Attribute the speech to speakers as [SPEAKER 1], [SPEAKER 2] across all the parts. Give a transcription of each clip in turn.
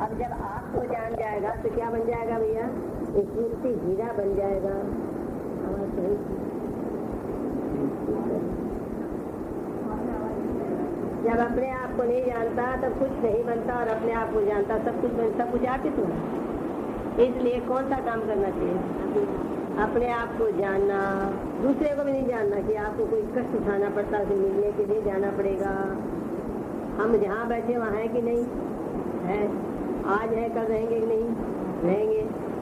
[SPEAKER 1] अब जब आपको जान जाएगा तो क्या बन जाएगा भैया? एक कीमती हीरा बन जाएगा। जब अपने आप को नहीं जानता तब कुछ नहीं बनता, और अपने आप को जानता सब कुछ बनता। सब कुछ आप ही तो है। इसलिए कौन सा काम करना चाहिए? अपने आप को जानना, दूसरे को भी नहीं जानना कि आपको कोई कष्ट उठाना पड़ता है, मिलने के लिए जाना पड़ेगा। हम जहाँ बैठे वहाँ है कि नहीं है? आज है कल रहेंगे कि नहीं रहेंगे?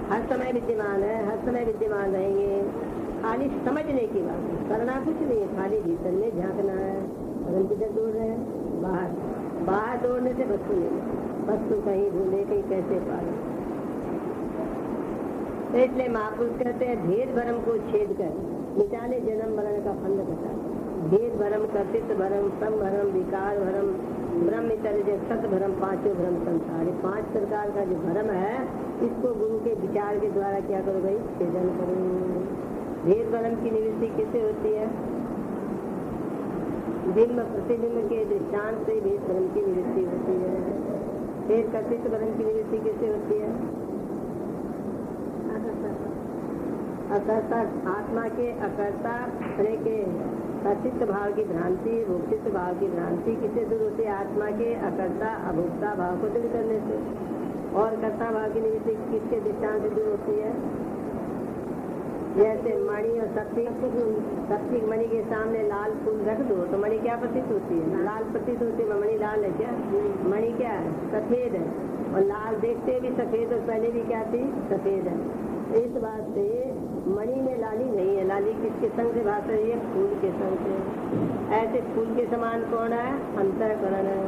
[SPEAKER 1] हर समय विद्यमान है, हर समय विद्यमान रहेंगे। खाली समझने की बात है, करना कुछ नहीं है, खाली भीतर में झांकना है। अगर किधर दौड़ रहे हैं? बाहर। बाहर दौड़ने से वस्तु नहीं, वस्तु कहीं ढूंढे कहीं कैसे पाए। तो इसलिए महापुरुष कहते हैं भेद भरम को छेद कर मिटाने जन्म मरण का फंद घटा। भेद भरम, कर्तृत्व भरम, सम भरम, विकार भरम, ब्रह्म इतर सत भरम, पांचों भ्रम संसार। 5 प्रकार का जो भरम है इसको गुरु के विचार के द्वारा क्या करो भाई? छेदन करो। भेद भरम की निवृत्ति कैसे होती है? बिंब प्रतिबिंब के दृष्टांत से भेद भरम की निवृत्ति होती है। फिर कर्तृत्व भरम की निवृत्ति कैसे होती है? अकर्ता, आत्मा के अकर्ता होने के कर्तृत्व भाव की भ्रांति, भोक्तृत्व भाव की भ्रांति किससे दूर होती है? आत्मा के अकर्ता अभोक्ता भाव को दूर करने से। और कर्ता भाव की निवृत्ति किसके दृष्टांत से दूर होती है? जैसे मणि और सप्तिक मणि के सामने लाल फूल रख दो तो मणि क्या प्रतीत होती है? लाल प्रतीत होती है। मणि लाल है क्या? मणि क्या है? सफेद है। और लाल देखते भी सफेद, और पहले भी क्या थी? सफेद है। इस बात से मणि में लाली नहीं है। लाली किसके संग से भाग रही है? फूल के संग से। ऐसे फूल के समान कौन है? अंतःकरण है।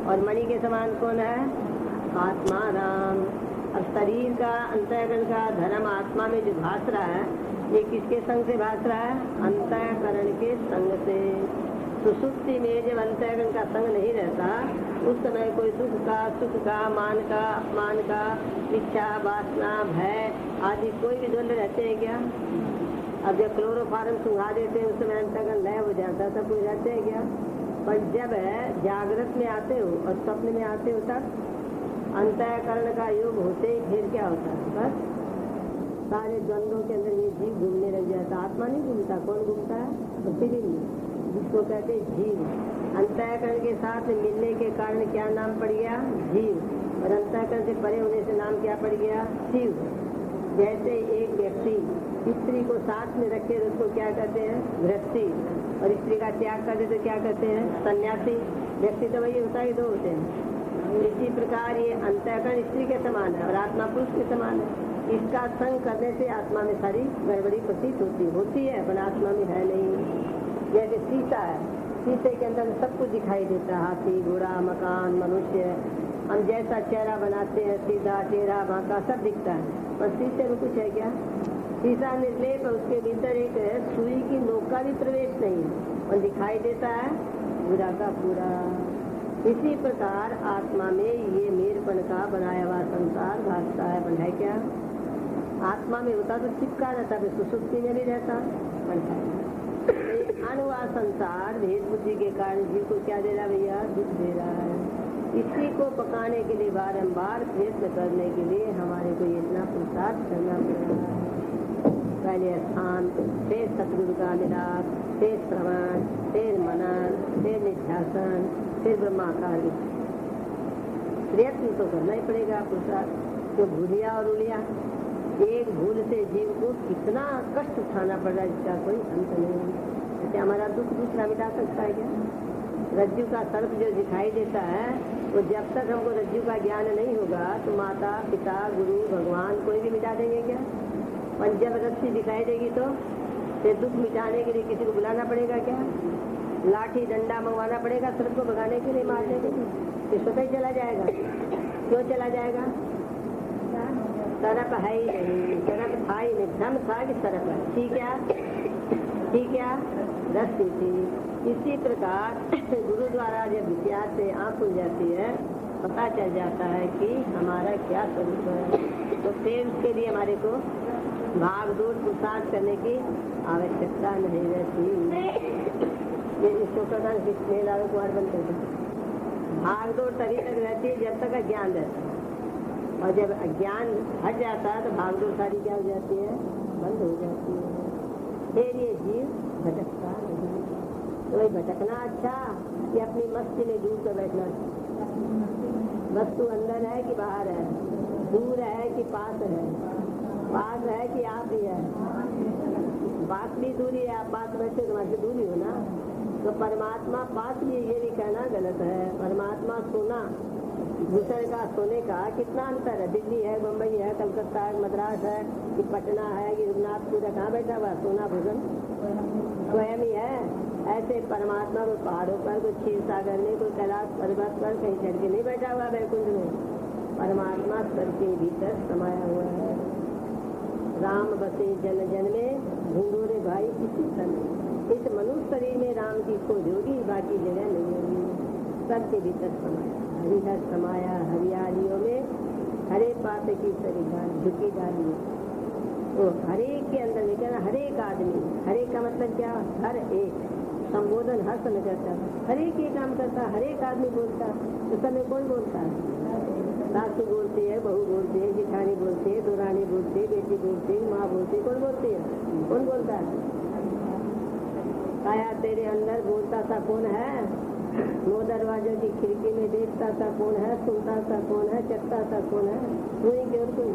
[SPEAKER 1] और मणि के समान कौन है? आत्मा राम। अब शरीर का, अंतःकरण का धर्म आत्मा में जो भास रहा है, ये किसके संग से भास रहा है? अंतःकरण के संग से। सुसुप्ति में जब अंतःकरण का संग नहीं रहता उस समय कोई दुख का, सुख का, मान का, अपमान का, इच्छा, वासना, भय आदि कोई भी द्वंद्व रहते हैं क्या? अब जब क्लोरोफार्म सुंघा देते हैं उस समय अंतःकरण लय हो जाता है, सब कुछ रहते हैं क्या? पर जब जागृत में आते हो और स्वप्न में आते हो तब अंतःकरण का योग होते ही फिर क्या होता है? बस सारे द्वंद्वों के अंदर ये जीव घूमने लग जाता। आत्मा नहीं घूमता। कौन घूमता है? प्रतिबिंब, जिसको कहते हैं जीव। अंतःकरण के साथ मिलने के कारण क्या नाम पड़ गया? जीव। और अंतःकरण से परे होने से नाम क्या पड़ गया? शिव। जैसे एक व्यक्ति स्त्री को साथ में रखे तो उसको क्या कहते हैं? गृहस्थी। और स्त्री का त्याग कर दे तो क्या कहते हैं? सन्यासी। व्यक्ति तो वही होता है, 2 होते हैं। इसी प्रकार ये अंतःकरण स्त्री के समान है और आत्मा पुरुष के समान है। इसका संग करने से आत्मा में सारी गड़बड़ी प्रतीत होती है, पर आत्मा में है नहीं। जैसे शीशा है, शीशे के अंदर सब कुछ दिखाई देता है, हाथी, घोड़ा, मकान, मनुष्य। हम जैसा चेहरा बनाते हैं, सीधा चेहरा, बांका सब दिखता है, पर शीशे में कुछ है क्या? शीशा निर्लेप, उसके भीतर एक सुई की नोक का भी प्रवेश नहीं है और दिखाई देता है पूरा का पूरा। इसी प्रकार आत्मा में ये मेरपन का बनाया हुआ संसार भासता है, पर है क्या? आत्मा में होता तो चिपका रहता, फिर सुसुप्ति में भी रहता, पर है अनुवा संसार भेद बुद्धि के कारण जीव को क्या दे रहा भैया? दुख दे रहा है। इसी को पकाने के लिए बारंबार प्रयत्न करने के लिए हमारे को इतना पुरुषार्थ करना पड़ रहा है। पहले स्थान, फिर सतगुरु का मिलाप, फिर श्रवण, फिर मनन, फिर निध्यासन, फिर ब्रह्माकार। प्रयत्न तो करना ही पड़ेगा पुरुषार्थ। तो भूलिया और उलिया, एक भूल से जीव को कितना कष्ट उठाना पड़ रहा है जिसका कोई अंत नहीं। क्या हमारा दुख दूसरा मिटा सकता है क्या? रज्जु का सर्प जो दिखाई देता है वो जब तक हमको रज्जु का ज्ञान नहीं होगा तो माता, पिता, गुरु, भगवान कोई भी मिटा देंगे क्या? और जब रस्सी दिखाई देगी तो फिर दुख मिटाने के लिए किसी को बुलाना पड़ेगा क्या? लाठी डंडा मंगवाना पड़ेगा सर्प को भगाने के लिए, मारने के लिए? तो स्वतः ही चला जाएगा। क्यों चला जाएगा? सरप है ही नहीं, सरप था ही नहीं, भ्रम था कि सरप है। ठीक है, रस्सी थी। इसी प्रकार गुरु द्वारा जब विद्या से आँख खुल जाती है, पता चल जाता है कि हमारा क्या स्वरूप है, तो फिर उसके लिए हमारे को भाग दौड़ पुरुषार्थ करने की आवश्यकता नहीं रहती। ये इसको प्रधान मेला कुआर बंद कर दो। भाग दौड़ तभी तक रहती है जब तक ज्ञान रहता है। और जब अज्ञान हट जाता है तो भागदौड़ सारी क्या हो जाती है, बंद हो जाती है। फिर ये जीव भटकता नहीं। तो ये भटकना अच्छा कि अपनी मस्ती में डूब कर बैठना? वस्तु अंदर है कि बाहर है, दूर है कि पास है, पास है कि आप ही है? बात भी दूरी है, आप बात बैठे तुम्हारे से दूरी हो ना। तो परमात्मा पास भी, ये भी कहना गलत है। परमात्मा सोना, दूसरे का सोने का कितना अंतर है? दिल्ली है, मुंबई है, कलकत्ता है, मद्रास है कि पटना है कि रघुनाथपुर है, कहाँ बैठा हुआ? सोना भूषण स्वयं ही है। ऐसे परमात्मा को पहाड़ों पर, कोई क्षीर सागर में, कोई कैलाश पर्वत पर कहीं चढ़ के नहीं बैठा हुआ वैकुंठ में। परमात्मा सर के भीतर समाया हुआ है। राम बसे जन जन में, ढूंढो रे भाई किसी तन। इस मनुष्य शरीर में राम की खोज होगी, बाकी जगह नहीं होगी। सर के भीतर समाया, हरिहर समाया हरियालियों में, हरे पाते की सरिधा झुकी डाली। तो हरेक के अंदर में क्या ना, हरेक आदमी, हरेक का मतलब क्या? हर एक। संबोधन हर समय करता है, हर एक ये काम करता है, हर एक आदमी बोलता है। उस समय कौन बोलता है? सासू बोलती है, बहू बोलती है, जिठानी बोलती है, दुरानी बोलती है, बेटी बोलती है, माँ बोलती है। कौन बोलती है? कौन बोलता है? काया तेरे अंदर बोलता था कौन है? 9 दरवाजों की खिड़की में देखता था कौन है? सुनता था कौन है? चखता था कौन है? तू ही क्यों? तू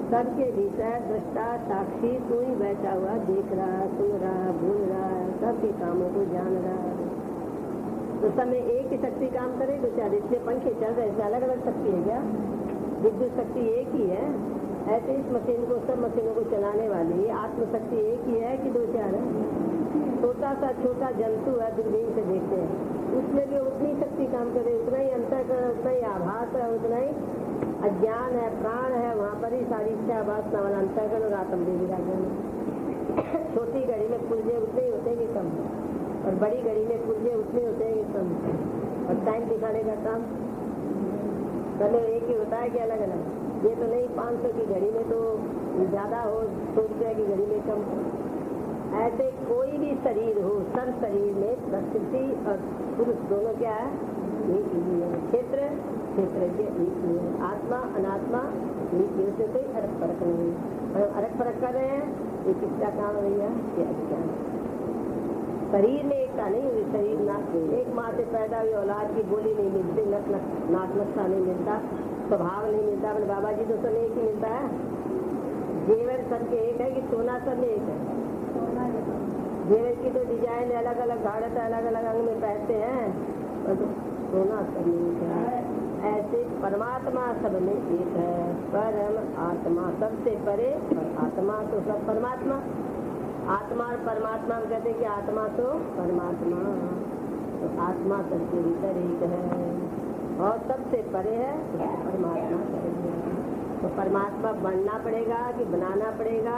[SPEAKER 1] सबके भीतर दृष्टा साक्षी तू ही बैठा हुआ, देख रहा, सुन रहा, बोल रहा, सबके कामों को जान रहा। तो समय एक ही शक्ति काम करे तो क्या? इसलिए पंखे चल रहे हैं, अलग अलग शक्ति है क्या? विद्युत शक्ति एक ही है। ऐसे इस मशीन को, सब मशीनों को चलाने वाली आत्मशक्ति एक ही है कि 2-4 है? छोटा सा छोटा जंतु है, दूरबीन से देखते हैं, उसमें भी उतनी शक्ति काम करे, उतना ही अंतःकरण, उतना ही आभास है, उतना ही अज्ञान है, प्राण है, वहाँ पर ही सारी इच्छा वासना वाला अंतःकरण और आत्मदेव विराजमान है। छोटी घड़ी में पुर्जे उतने ही होते हैं कि कम, और बड़ी घड़ी में पुर्जे उतने होते हैं कि कम। और टाइम दिखाने का काम समय एक ही होता है कि अलग अलग? ये तो नहीं 500 की घड़ी में तो ज्यादा हो, 100 रुपये की घड़ी में कम। ऐसे कोई भी शरीर हो, सब शरीर में प्रकृति और पुरुष दोनों क्या है? एक ही है। क्षेत्र क्षेत्रज्ञ एक ही है। आत्मा अनात्मा एक ही, उससे कोई अरक फर्क नहीं। और अरक फर्क कर रहे हैं, ये किसका काम है भैया? ये अज्ञान। शरीर में एकता नहीं हुई, शरीर ना एक माँ से पैदा हुई औलाद की बोली नहीं मिलती, नाक नक्शा नहीं मिलता, स्वभाव नहीं मिलता। अपने बाबा जी तो सब एक ही मिलता है। जेवर सबके एक है कि सोना सब में एक है? जेवर की तो डिजाइन अलग अलग, घाड़त अलग अलग अंग में पहनते हैं, और तो सोना सब में एक है। ऐसे परमात्मा सब में एक है। परम आत्मा सबसे परे, और आत्मा तो सब परमात्मा। आत्मा और परमात्मा में कहते हैं कि आत्मा तो परमात्मा, तो आत्मा सबके भीतर एक है और सबसे परे है, तो परमात्मा परे है। तो परमात्मा बनना पड़ेगा कि बनाना पड़ेगा,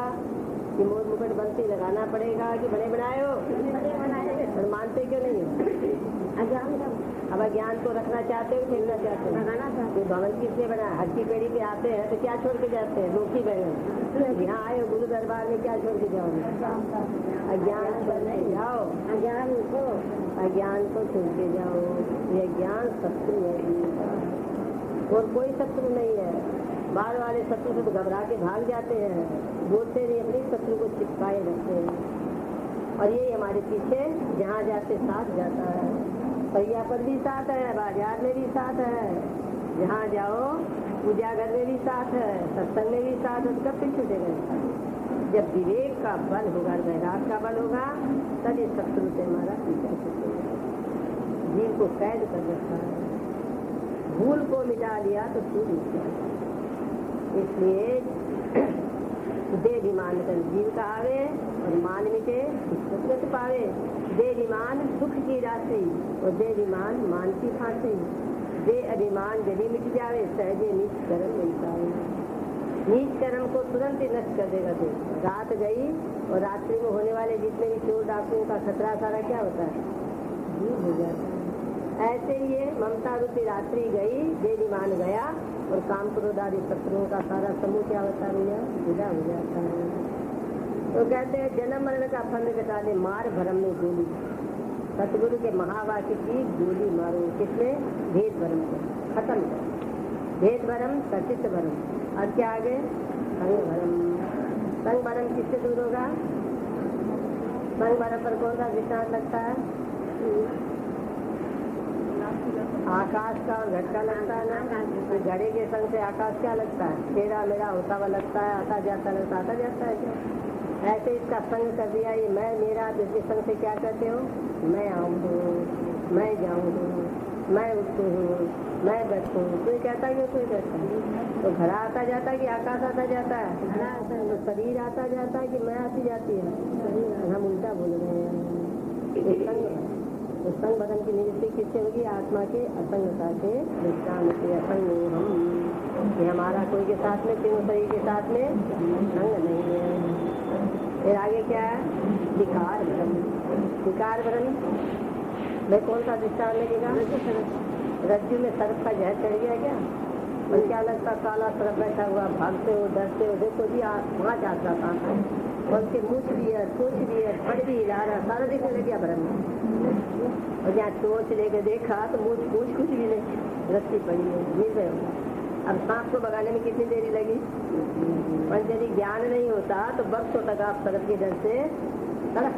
[SPEAKER 1] कि मोर मुकुट बंसी लगाना पड़ेगा कि बने बनाए हो? और मानते क्यों नहीं हो? अब अज्ञान को रखना चाहते हो, खेलना चाहते हो? तो भवन किसने बनाया? हर की पेड़ी पे आते हैं तो क्या छोड़ के जाते हैं? लोकी बैगन। यहाँ आए हो गुरु दरबार में, क्या छोड़ के जाओगे? अज्ञान पर नहीं जाओ, अज्ञान को छोड़ के जाओ। ये ज्ञान शत्रु है और कोई शत्रु नहीं है। बाहर वाले शत्रु से तो घबरा के भाग जाते हैं, बोलते नहीं, अपने शत्रु को चिपकाए रखते हैं। और ये हमारे पीछे जहाँ जाते साथ जाता है। परिया पर भी साथ है, बाजार में भी साथ है, जहाँ जाओ पूजा घर में भी साथ है, सत्संग में भी साथ है। कब तक छूटेगा? जब विवेक का बल होगा, वैराग का बल होगा, तब ये शत्रु से हमारा पीछा छूटेगा। जीव को कैद कर रखा है, भूल को मिटा दिया तो छूट गया। इसलिए देविमान कर जीव कहावे और मान मिटे सुख पावे। देविमान सुख की राशि और देविमान मान की फांसी। दे अभिमान यदि मिट जावे, सहजे नीच कर्म मिलता है। नीच कर्म को तुरंत ही नष्ट कर देगा। तो रात गई और रात्रि में होने वाले जितने भी चोर डाकुओं का खतरा सारा क्या होता है? दूर हो जाता है। ऐसे ही ये ममता रूपी रात्रि गई, देविमान गया और काम क्रोधादि शत्रुओं का सारा समूह क्या होता है भैया? विदा हो जाता है। तो कहते हैं जन्म मरण का फंद कटा दे, मार भरम में गोली। सतगुरु के महावाक्य की गोली मारो, किसने? भेद भरम को खत्म कर। भेद भरम सचित भरम। और क्या आगे? संग भरम। संग भरम किससे दूर होगा? संग भरम पर कौन सा दृष्टांत लगता है? आकाश का और घट का लगता है ना। तो घड़े के संग से आकाश क्या लगता है? टेढ़ा मेरा होता हुआ लगता है, आता जाता लगता, आता जाता है क्या? ऐसे इसका संग कर दिया। ये मैं मेरा जिसके संग से क्या कहते हो? मैं आऊँ, मैं जाऊँ, मैं उठूँ, मैं बैठूँ। कोई कहता है, कोई कहता है। तो घड़ा आता जाता है कि आकाश आता जाता है? घड़ा आता है। तो शरीर आता जाता है कि मैं आती जाती है? हम उल्टा बोल रहे हैं। तो संग बदन की निवृत्ति किससे होगी? आत्मा के असंगता के दृष्टांत से। असंग हम, ये हमारा कोई के साथ में, तीनों शरीर के साथ में संग नहीं है। फिर आगे क्या है? विकार भ्रम। विकार भ्रम भाई कौन सा दृष्टांत लगेगा? रज्जु में सर्प का जहर चढ़ गया क्या? और क्या लगता? काला सर्प बैठा हुआ, भागते हो, डरते हो। देखो जी वहाँ जाता था और उसके मुँछ भी है, पूछ भी है, फट भी हिला रहा, सारा दिखने लग गया भ्रम। और जहाँ टोच लेके देखा तो मुँछ पूछ कुछ भी नहीं, रस्सी पड़ी है, मिल रहे हो। अब सांप को भगाने में कितनी देरी लगी? पर यदि ज्ञान नहीं होता तो बक्सों तक आप सर्प के डर से सड़क।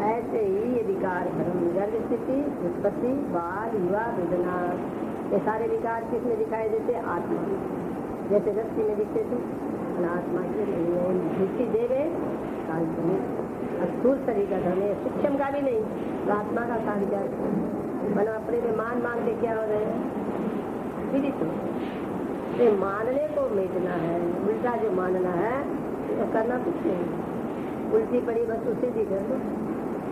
[SPEAKER 1] ऐसे ही ये विकार भ्रम, गर्भ स्थिति, उत्पत्ति, बाल, युवा, वेदना, ये सारे विकार किसमें दिखाई देते? आत्मा। जैसे रस्सी में दिखते थे, आत्मा के दृष्टि देवे काल्पनिक। स्थूल शरीर का धर्म है, सूक्ष्म का भी नहीं, तो आत्मा का कार्य मतलब अपने में मान मान के क्या हो रहे हैं? पीड़ित हो। मानने को मिटना है, उल्टा जो मानना है तो करना कुछ नहीं। उल्टी पड़ी बस उसी दी कर दो।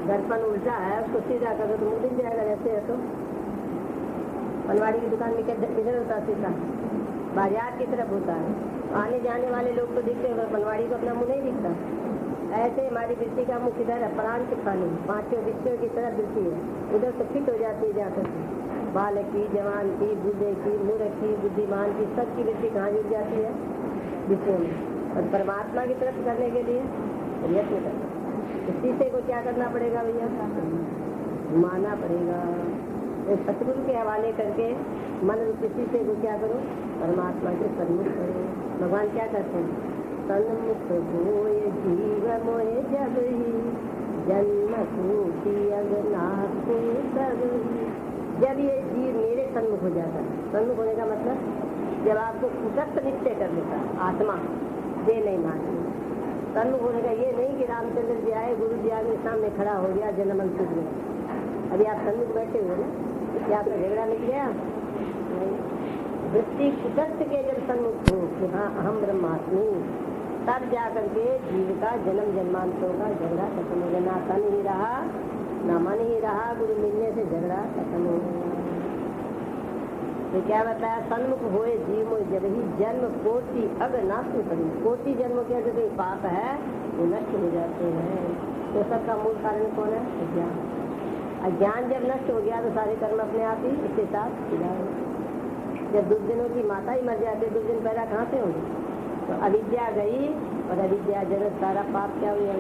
[SPEAKER 1] दर्पण उल्टा है, उसको सीधा करो तो मुँह दिख जाएगा। ऐसे है तो पनवाड़ी की दुकान में किधर होता? सीधा बाजार की तरफ होता है। आने जाने वाले लोग तो दिखते हैं, पनवाड़ी को अपना मुँह नहीं दिखता। ऐसे हमारी वृत्ति का मुख इधर है, प्राण के खाने पांचों विषयों की तरफ वृत्ति है। उधर तो फिट हो जाती है जाकर के। बालक की, जवान की, बूढ़े की, मूर्ख की, बुद्धिमान की, सबकी वृत्ति कहाँ जुड़ जाती है? विषयों में। और परमात्मा की तरफ करने के लिए यत्न करना। शीशे को क्या करना पड़ेगा भैया? माना पड़ेगा। सतगुरु के हवाले करके मन रूपी शीशे को क्या करो? परमात्मा के सन्मुख करो। भगवान क्या करते हैं? सन्मुख होय जीव मोय जब ही जन्म कोटि अगनाथ को सब ही। जब ये जीव मेरे सन्मुख हो जाता है, सन्मुख होने का मतलब जब आपको कुटस्थ निश्चय कर लेता आत्मा, दे नहीं मानती। सन्मुख होने का ये नहीं कि रामचंद्र जी आए, गुरु जी आगे सामने खड़ा हो गया, जन्म छूट गया। अभी आप सन्मुख बैठे हुए ना, क्या आपका झगड़ा मिट गया? वृत्ति कुटस्थ के जब सन्मुख हो कि हाँ अहम ब्रह्मास्मि, तब जाकर के जीव का जन्म जन्मांतरों का झगड़ा खत्म हो गया। ना तन ही रहा, ना मन ही रहा, गुरु मिलने से झगड़ा खत्म हो गया। तो क्या बताया? सन्मुख होए जीव मोय जब ही जन्म कोटि अगनाथ पड़ी। कोटि जन्म के जो पाप है वो नष्ट हो जाते हैं। तो सबका मूल कारण कौन है? अज्ञान। अज्ञान जब नष्ट हो गया तो सारे कर्म अपने आप ही इसके साथ सिधाए। जब दुर्जनों की माता ही मर जाते, दुर्जन पैदा कहाँ से होंगे? तो अविद्या गई और अविद्या जगत सारा पाप क्या हुआ?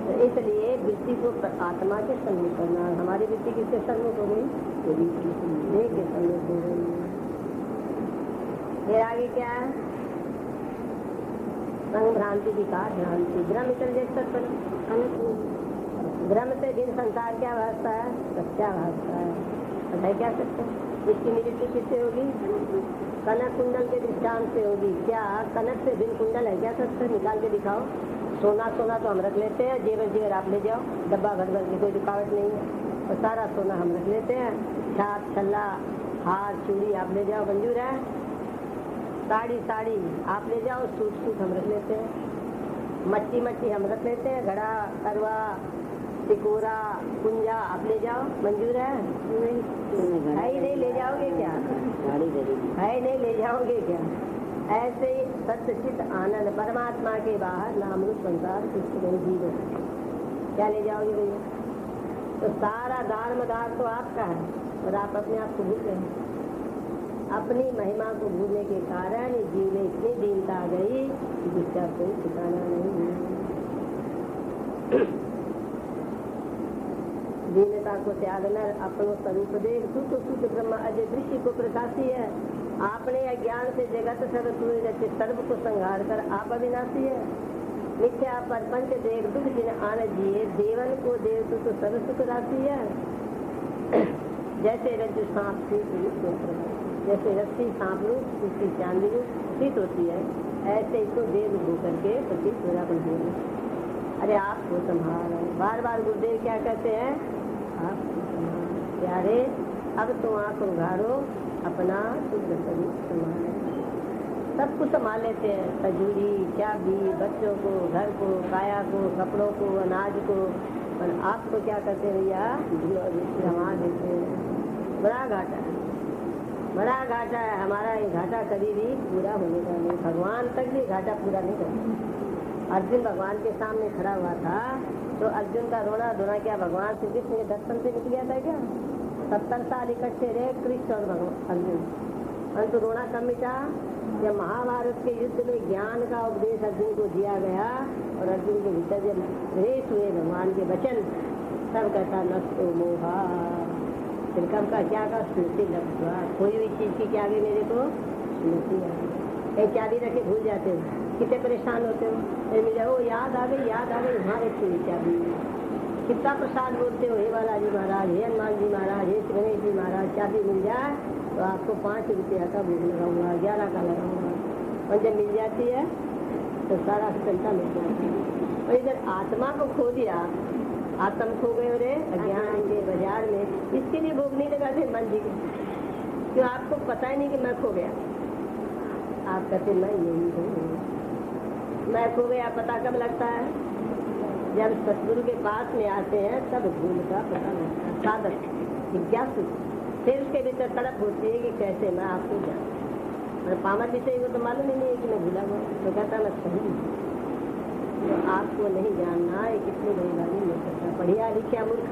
[SPEAKER 1] तो इसलिए वृत्ति को आत्मा के सन्मुख करना। हमारी वृत्ति किसके सन्मुख हो गई? देह के सन्मुख हो गई। फिर आगे क्या है? संग भ्रांति, विकार भ्रांति, भ्रम इतर जैसे भ्रम से दिन संसार क्या भासता है? सत्या भासता है। बताए क्या सकते? इसकी निवृत्ति किससे होगी? कनक कुंडल के दृष्टांत से होगी। क्या कनक से बिन कुंडल है क्या? सत्य निकाल के दिखाओ। सोना सोना तो हम रख लेते हैं, जेवर जेवर आप ले जाओ, डब्बा भर भर की कोई रुकावट नहीं है। और सारा सोना हम रख लेते हैं, छाप छल्ला हार चूड़ी आप ले जाओ, मंजूर है। साड़ी साड़ी आप ले जाओ, सूट सूट हम रख लेते हैं, मच्छी मच्छी हम रख लेते हैं, घड़ा करवा टिकोरा कुंजा आप ले जाओ, मंजूर है? है ही नहीं, ले जाओगे क्या? है ही नहीं, ले जाओगे क्या? ऐसे ही सत्य चित्त आनंद परमात्मा के बाहर नाम रूप संसार कुछ नहीं जीव क्या ले जाओगे भैया? तो सारा दान मदार तो आपका है और आप अपने आप को भूल गए। अपनी महिमा को भूलने के कारण जीव में इतनी दीनता आ गई कि जिसका कोई ठिकाना नहीं। दीनता को त्याग नर अपनो स्वरूप देख, तू तो शुद्ध ब्रह्म अजय दृश्य को प्रकाशी है। आपने अज्ञान से जगत सब तूने रचे, सर्व को संहार कर आप अविनाशी है। मिथ्या परपंच देख दुख जिन आन जिए, देवन को देव तू तो सर्व सुख राशि है। जैसे रज्जु सांप जैसे रस्सी सांप रूप उसकी चांदी रूप प्रतीत होती है, ऐसे इसको देव हो करके प्रतीत हो रहा है। अरे आपको संभालो, बार बार गुरुदेव क्या कहते हैं, आपको संभालो प्यारे, अब तो आँख उघारो, अपना शुद्ध स्वरूप संभालो। सब कुछ संभाल लेते हैं, तजूरी चाबी, बच्चों को, घर को, काया को, कपड़ों को, अनाज को, और आपको क्या करते हैं भैया, जमा देते हैं। बड़ा घाटा है, बड़ा घाटा है हमारा। ये घाटा कभी भी पूरा होने का नहीं, भगवान तक भी घाटा पूरा नहीं करता। अर्जुन भगवान के सामने खड़ा हुआ था तो अर्जुन का रोना धोना क्या भगवान श्री कृष्ण के दर्शन से निकल गया था क्या? 70 साल इकट्ठे रहे कृष्ण और भगवान अर्जुन, परंतु रोना कम मिटा जब महाभारत के युद्ध में ज्ञान का उपदेश अर्जुन को दिया गया और अर्जुन के भीतर जब प्रवेश हुए भगवान के वचन, सब कहता नष्टो मोहा, तिलकम का क्या का स्मृति लब्ध हुआ। कोई भी चीज की क्या आगे मेरे को स्मृति आ गई, कहीं चाबी रखे भूल जाते हो, कितने परेशान होते हो, फिर मिले ओ याद आ गई, याद आ गई, वहाँ रखी हुई चाबी। कितना प्रसाद बोलते हो, हे बालाजी महाराज, हे हनुमान जी महाराज, हे गणेश जी महाराज, चाबी मिल जाए तो आपको 5 रुपया का भोग लगाऊंगा, 11 का लगाऊंगा, और जब मिल जाती है तो सारा चिंता मिल जाती है। और इधर आत्मा को खो दिया, आत्म खो गए रे अज्ञान के बाजार में, इसके लिए भोग नहीं लगाते मन जी के, क्यों आपको पता ही नहीं कि मैं खो गया। आप कहते मैं यही हूँ, मैं खो गया पता कब लगता है, जब सतगुरु के पास में आते हैं तब भूल का पता लगता है। साधक जिज्ञासु, फिर उसके भीतर तड़प होती है कि कैसे मैं आपको जानूं। और पामर विषय को तो मालूम ही नहीं है कि मैं भूला हुआ, तो कहता मैं सही हूँ। तो आपको नहीं जानना ये कितनी बड़ी बात नहीं हो सकता। पढ़िया लिखिया मूर्ख,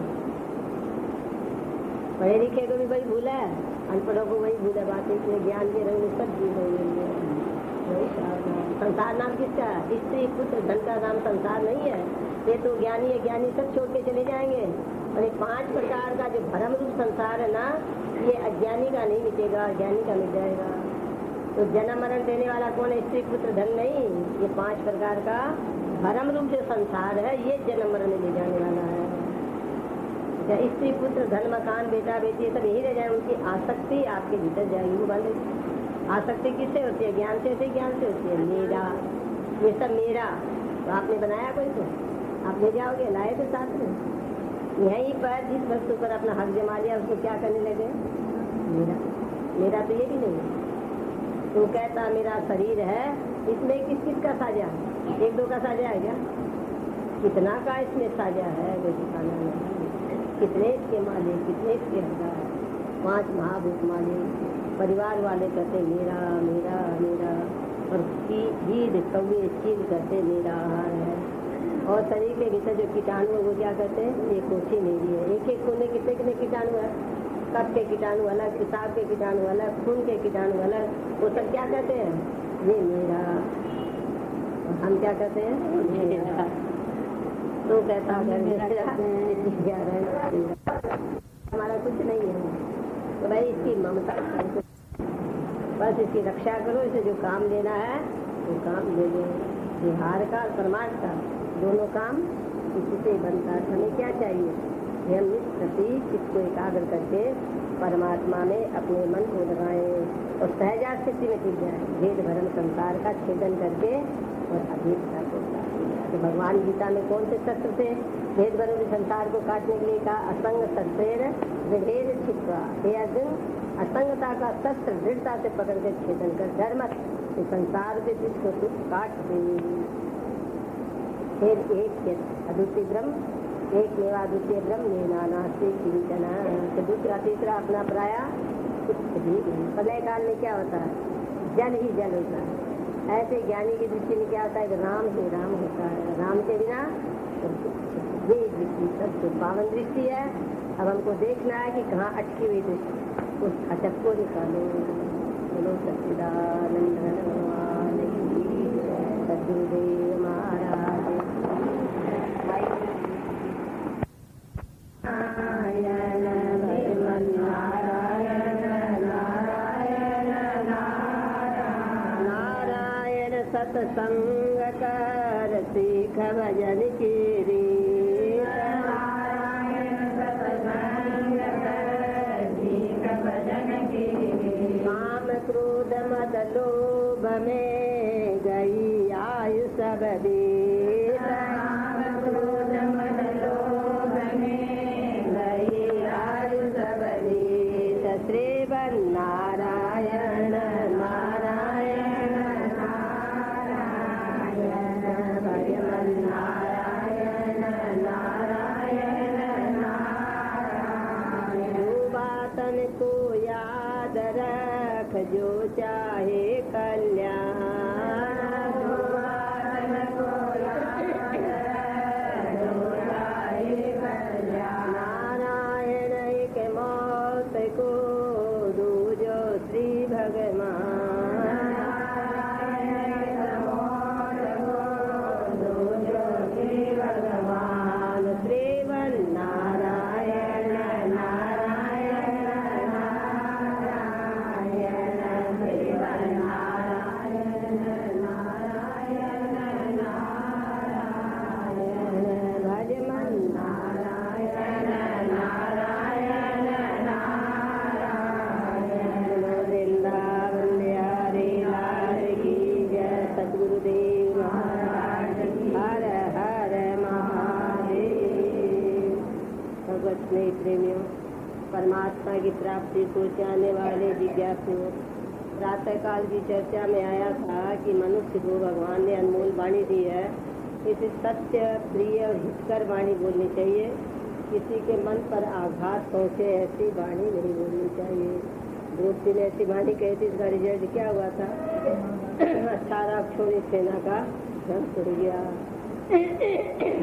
[SPEAKER 1] पढ़े लिखे को भी वही भूला है, अनपढ़ों को वही भूला। बात है ज्ञान के रंग में सब भूल गई। संसार नाम किसका, स्त्री पुत्र धन का नाम संसार नहीं है। ये तो ज्ञानी है, ज्ञानी सब छोड़ के चले जाएंगे। और ये 5 प्रकार का जो भ्रम रूप संसार है ना, ये अज्ञानी का नहीं मिटेगा, ज्ञानी का मिट जाएगा। तो जन्म मरण देने वाला कौन है, स्त्री पुत्र धन नहीं, ये 5 प्रकार का भ्रम रूप जो संसार है ये जन्म मरण ले जाने वाला है। स्त्री पुत्र धन मकान बेटा बेटी सब यही रह जाए, उनकी आसक्ति आपके भीतर जाएगी। वो वाले आसक्ति किससे होती है, ज्ञान से ज्ञान से होती है। मेरा, ये सब मेरा, तो आपने बनाया कोई, तो आप ले जाओगे, लाए थे साथ में, यहीं पर जिस वस्तु पर अपना हक जमा लिया उसको क्या करने लगे, मेरा। मेरा तो ये भी नहीं, तो कहता मेरा शरीर है, इसमें किस किस का साझा, 1-2 का साझा है क्या, कितना का इसमें साझा है वो ठिकाना नहीं। कितने इसके मालिक, कितने इसके हकदार, 5 महाभूत मालिक। परिवार वाले कहते मेरा मेरा मेरा, और ईद कौए चीज कहते मेरा आहार है। और शरीर के भीतर जो कीटाणु है वो क्या कहते हैं, ये कोठी मेरी है। एक एक कोने कितने कितने कीटाणु है, कफ के कीटाणु अलग, पेशाब के कीटाणु अलग, खून के कीटाणु अलग, वो सब क्या कहते हैं, ये मेरा। हम क्या कहते हैं, मेरा। तो कहता हमारा कुछ नहीं है, तो भाई इसकी ममता बस इसकी रक्षा करो, इसे जो काम लेना है वो काम ले लो। बिहार का और परमार्थ का दोनों काम इससे बनता है। हमें क्या चाहिए, हम इस प्रति इसको एकाग्र करके परमात्मा में अपने मन को लगाएं और सहजा स्थिति में टिक जाए, भेद भरम संसार का छेदन करके और अभेदता को काट। तो भगवान गीता में कौन से शस्त्र थे भेद भरम संसार को काटने के लिए कहा, असंग शस्त्रेर विभेद छिपा। हे अर्जुन, असंगता का शस्त्र दृढ़ता से पकड़ के छेदन कर, धर्म संसार के दुख को तू काट दे। फिर एक अद्वितीय ब्रह्म, एक मेवा द्वितीय ब्रह्म नानास्ति किंचन। तो दूसरा तीसरा अपना पराया कुछ भी नहीं। प्रलय काल में क्या होता है, जल ही जल होता है। ऐसे ज्ञानी की दृष्टि में क्या होता है, राम से राम होता है, राम के बिना ये दृष्टि सबसे पावन दृष्टि है। अब हमको देखना है कि कहाँ अटकी हुई दृष्टि, उस अटक को निकालो। बोलो सच्चिदानंद भगवान की, सद्गुरुदेव महाराज। सत्संग कर सीख भजन की रीत काम क्रोध मद लोभ में गई आयु सब बीत क्रोध मद लोभ में गई आयु सब बीत श्रीवन नारायण नारायण नारायण भगवन नारायण नारायण नारायण बातन को याद रख जो चाहे कल्याण नारायण एक मौत को दूजो श्री भगवान श्रीवन नारायण नारायण नारायण श्रीवन नारायण नारायण नारायण भजमन नारायण नारायण नारायण वृंदावन बिहारी लाल की जय सद्गुरुदेव महाराज की हर हर महादेव। भगवत स्नेह प्रेमियों, परमात्मा की प्राप्ति को चाहने वाले जिज्ञासुओं, प्रातःकाल की चर्चा में आया था कि मनुष्य को भगवान ने अनमोल वाणी दी है। इसे सत्य प्रिय और हितकर वाणी बोलनी चाहिए। किसी के मन पर आघात पहुँचे ऐसी वाणी नहीं बोलनी चाहिए। द्रौपदी ने ऐसी वाणी कही थी, इसका रिजल्ट क्या हुआ था? 18 अक्षौणी सेना का ध्वंस हो गया।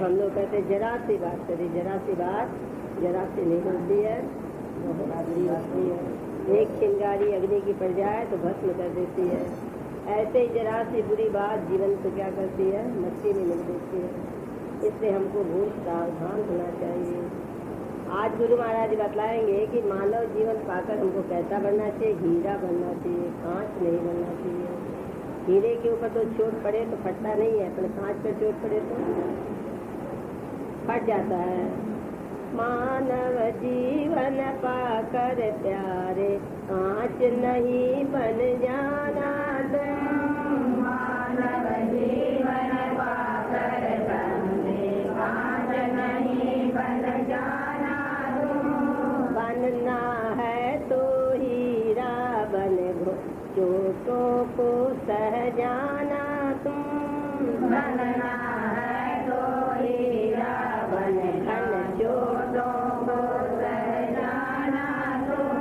[SPEAKER 1] हम लोग कहते जरा सी बात करी, जरा सी बात जरा सी नहीं होती है, बहुत बुरी होती है। एक चिंगारी अग्नि की पड़ जाए तो भस्म कर देती है। ऐसे ही जरा सी बुरी बात जीवन को क्या करती है? मट्टी में मिल देती है। इससे हमको बहुत सावधान होना चाहिए। आज गुरु महाराज बतलाएंगे कि मानव जीवन पाकर हमको कैसा बनना चाहिए। हीरा बनना चाहिए, कांच नहीं बनना चाहिए। हीरे के ऊपर तो चोट पड़े तो फटता नहीं है, पर कांच पर चोट पड़े तो फट जाता है। मानव जीवन पाकर प्यारे कांच नहीं बन जाना तुम। मानव जीवन पाकर प्यारे कांच नहीं बन जाना तुम। बनना है तो हीरा बन चोटों को सह जाना तुम। बनना है तो हीरा बन चोटों को सह जाना तुम।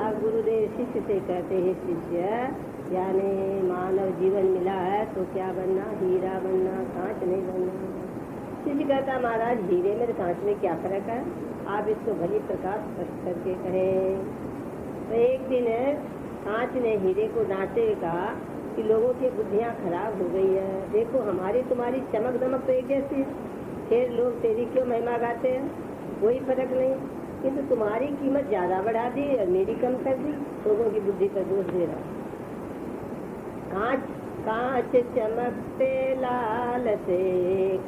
[SPEAKER 1] अब गुरुदेव शिष्य से कहते हैं, शिष्य यानी मानव जीवन मिला है तो क्या बनना? हीरा बनना, कांच नहीं बनना। शिष्य कहता, महाराज हीरे में कांच में क्या फर्क है? आप इसको भली प्रकार स्पष्ट करके कहें। तो एक दिन कांच ने हीरे को डांटे कहा कि लोगों की बुद्धियां खराब हो गई है। देखो हमारी तुम्हारी चमक दमक तो एक जैसी है, फिर लोग तेरी क्यों महिमा गाते हैं? कोई फर्क नहीं, किंतु तुम्हारी कीमत ज्यादा बढ़ा दी और मेरी कम कर दी। लोगों की बुद्धि पर दोष दे रहा। कांच कांच चमकते लाल से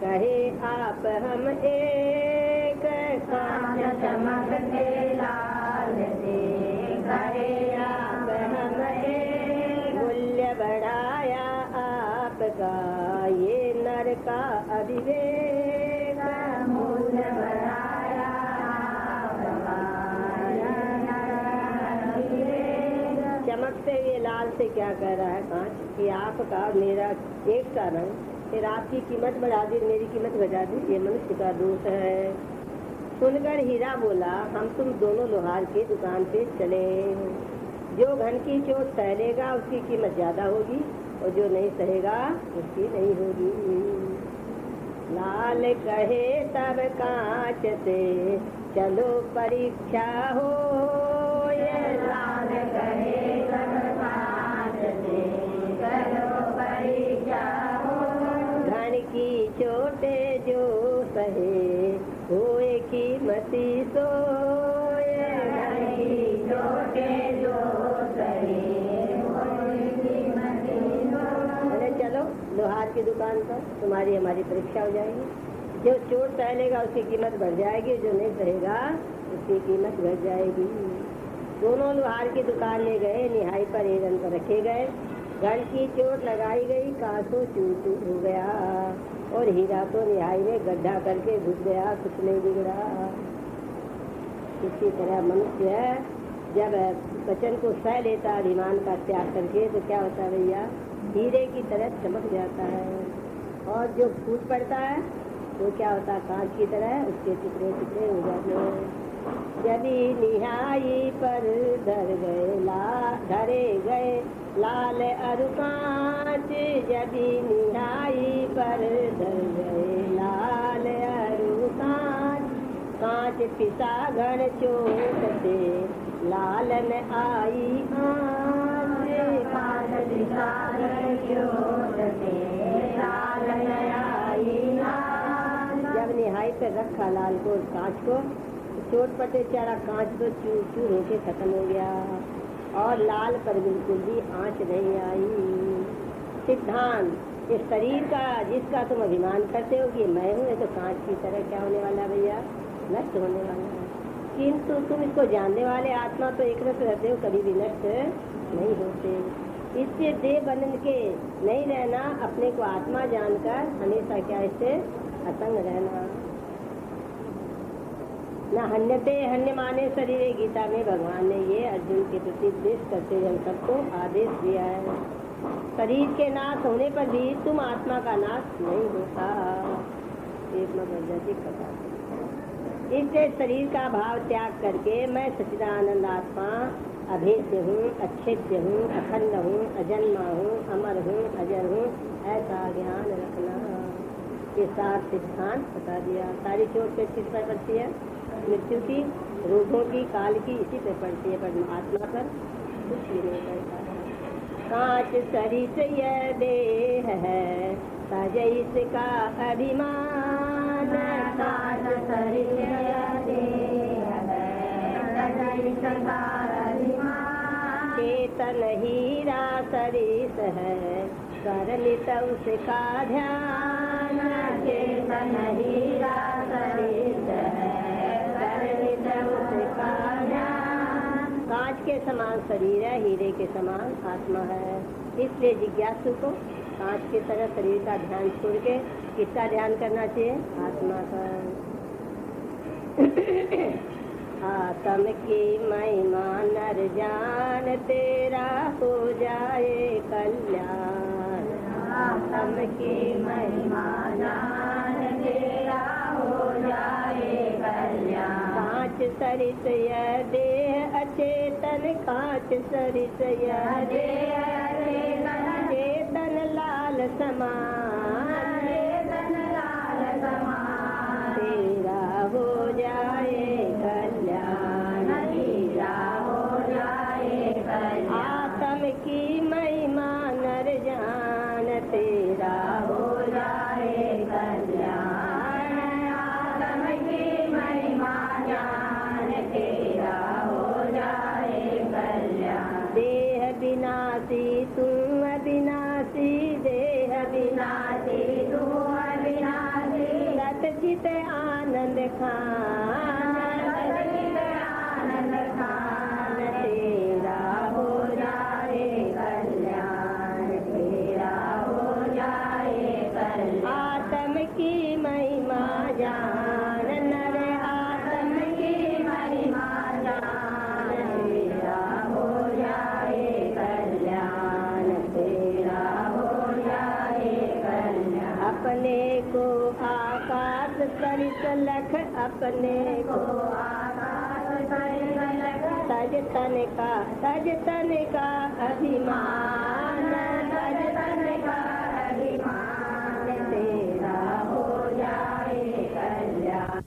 [SPEAKER 1] कहे आप हम एक। कांच चमकते लाल से कहे आप हम एक। मूल्य बढ़ाया आपका ये नर का अविवेक। मूल्य बढ़ाया आपका ये नर का अविवेक। चमकते हुए लाल से क्या कह रहा है कांच कि आपका मेरा एक सा रंग, फिर आपकी कीमत बढ़ा दी, मेरी कीमत घटा दी, ये मनुष्य का दोष है। सुनकर हीरा बोला, हम तुम दोनों लोहार की दुकान पे चले। जो घन की चोट सह लेगा उसकी कीमत ज्यादा होगी और जो नहीं सहेगा उसकी नहीं होगी। लाल कहे तब कांच से चलो परीक्षा हो। ये लाल कहे तब कांच से चलो परीक्षा हो। घन की चोटे जो सहे होए कीमती सोए। घन की चोटे जो सहे होए कीमती सोए। चलो दुकान पर, तुम्हारी हमारी परीक्षा हो जाएगी। जो चोट सह लेगा उसकी कीमत बढ़ जाएगी, जो नहीं सहेगा उसकी कीमत घट जाएगी। दोनों लोहार की दुकान में गए, निहाई पर एरन पर रखे गए। घर की चोट लगाई गई, कांसो चूर चूर हो गया और हीरा तो निहाई में गड्ढा करके घुस गया, कुछ नहीं बिगड़ा। इसी तरह मनुष्य जब वचन को सह लेता अभिमान का त्याग करके तो क्या होता है भैया, हीरे की तरह चमक जाता है। और जो फूट पड़ता है तो क्या होता है, कांच की तरह उसके टुकड़े टुकड़े हो जाते हैं। जब निहाई पर धरे गए लाल अरु कांच, जब निहाई पर धर गए लाल अरु कांच, कांच पिसा घन चोट से लालन आई आँच, कांच पिसा घन चोट से लालन आई आँच। जब निहाई पर रखा लाल को कांच को, चोट पटे चारा कांच तो चूर चूर होके खत्म हो गया और लाल पर बिल्कुल भी आँच नहीं आई। सिद्धांत, इस शरीर का जिसका तुम अभिमान करते हो कि मैं हूँ, ये तो कांच की तरह क्या होने वाला है भैया, नष्ट होने वाला है। किंतु तुम इसको जानने वाले आत्मा तो एक रस रहते हो, कभी भी नष्ट नहीं होते। इससे देह बन के नहीं रहना, अपने को आत्मा जानकर हमेशा क्या इससे असंग रहना। न हन्यते हन्य माने शरीर, गीता में भगवान ने ये अर्जुन के प्रति उपदेश करते हुए हम सबको आदेश दिया है। शरीर के नाश होने पर भी तुम आत्मा का नाश नहीं होता। एक कथा, इसलिए शरीर का भाव त्याग करके मैं सच्चिदानंद आत्मा अभेद्य हूँ, अच्छेद्य हूँ, अखंड हूँ, अजन्मा हूँ, अमर हूँ, अजर हूँ, ऐसा ज्ञान रखना। ये सात सिद्धांत बता दिया। सारी चोट किस पर पड़ती है, मृत्यु की, रोगों की, काल की, इसी पे पड़ती है, पर आत्मा पर कुछ भी नहीं पड़ता है। कांच सरित यह देह है, सजैस का अभिमान, कांच सरित यह देह है, सजैस का अभिमान, चेतन हीरा सरिस है, कर लित उसका ध्यान, चेतन हीरा सरिस है, कांच के समान शरीर है, हीरे के समान आत्मा है। इसलिए जिज्ञासु को कांच की तरह शरीर का ध्यान छोड़ के किसका ध्यान करना चाहिए, आत्मा का। आत्म की महिमा नर जान, तेरा हो जाए कल्याण, आत्म की महिमा जान, तेरा हो जाए कल्याण। कांच सरित यह देह अचेतन, कांच सरित यह देह अचेतन, चेतन लाल समान, चेतन लाल समान, तेरा हो जाए कल्याण, तेरा हो जाए कल्याण। आत्म की महिमा नर जान, तेरा हो जाए कल्याण, आत्म की महिमा जान, तेरा हो जाए कल्याण। देह विनाशी तुम अविनाशी, देह विनाशी तुम अविनाशी, सतचित आनंद खान, सतचित आनंद खान, तेरा हो जाए कल्याण, तेरा हो जाए कल्याण। आत्म की महिमा जान नर, आत्म की महिमा जान, तेरा हो जाए कल्याण, तेरा हो जाए कल्याण। अपने को आकाश सरित लख, अपने को आकाश सरित लख, सज तन का अभिमान, सज तन का अभिमान, तेरा हो जाए कल्याण।